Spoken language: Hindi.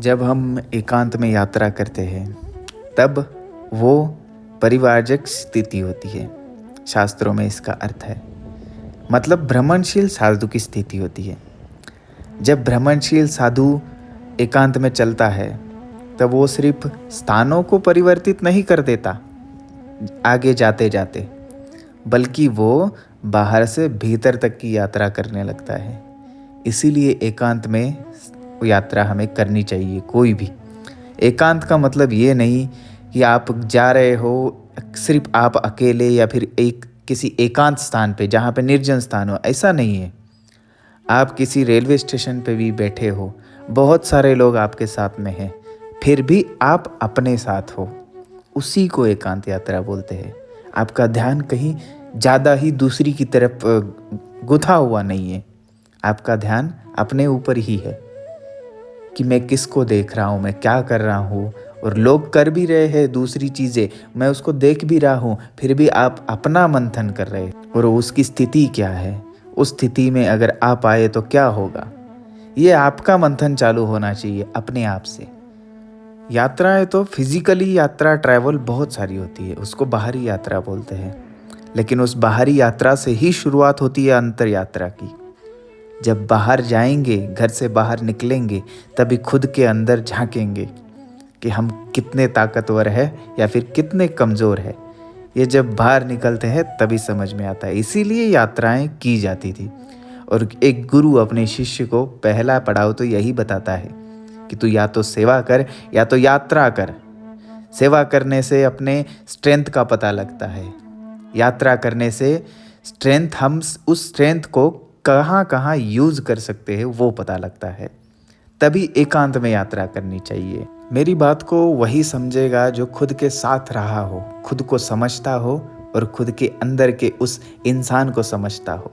जब हम एकांत में यात्रा करते हैं तब वो परिवारजक स्थिति होती है। शास्त्रों में इसका अर्थ है मतलब भ्रमणशील साधु की स्थिति होती है। जब भ्रमणशील साधु एकांत में चलता है तब वो सिर्फ स्थानों को परिवर्तित नहीं कर देता आगे जाते जाते, बल्कि वो बाहर से भीतर तक की यात्रा करने लगता है। इसीलिए एकांत में यात्रा हमें करनी चाहिए। कोई भी एकांत का मतलब ये नहीं कि आप जा रहे हो सिर्फ आप अकेले या फिर किसी एकांत स्थान पे जहाँ पे निर्जन स्थान हो, ऐसा नहीं है। आप किसी रेलवे स्टेशन पे भी बैठे हो, बहुत सारे लोग आपके साथ में हैं, फिर भी आप अपने साथ हो, उसी को एकांत यात्रा बोलते हैं। आपका ध्यान कहीं ज़्यादा ही दूसरी की तरफ गुथा हुआ नहीं है। आपका ध्यान अपने ऊपर ही है कि मैं किसको देख रहा हूँ, मैं क्या कर रहा हूँ, और लोग कर भी रहे हैं दूसरी चीज़ें, मैं उसको देख भी रहा हूँ, फिर भी आप अपना मंथन कर रहे हैं। और उसकी स्थिति क्या है, उस स्थिति में अगर आप आए तो क्या होगा, ये आपका मंथन चालू होना चाहिए अपने आप से। यात्राएं तो फिजिकली यात्रा ट्रैवल बहुत सारी होती है, उसको बाहरी यात्रा बोलते हैं। लेकिन उस बाहरी यात्रा से ही शुरुआत होती है अंतर यात्रा की। जब बाहर जाएंगे, घर से बाहर निकलेंगे, तभी खुद के अंदर झांकेंगे कि हम कितने ताकतवर है या फिर कितने कमज़ोर है। ये जब बाहर निकलते हैं तभी समझ में आता है। इसीलिए यात्राएं की जाती थी। और एक गुरु अपने शिष्य को पहला पड़ाव तो यही बताता है कि तू या तो सेवा कर या तो यात्रा कर। सेवा करने से अपने स्ट्रेंथ का पता लगता है, यात्रा करने से स्ट्रेंथ, हम उस स्ट्रेंथ को कहाँ कहाँ यूज़ कर सकते हैं वो पता लगता है। तभी एकांत में यात्रा करनी चाहिए। मेरी बात को वही समझेगा जो खुद के साथ रहा हो, खुद को समझता हो और खुद के अंदर के उस इंसान को समझता हो।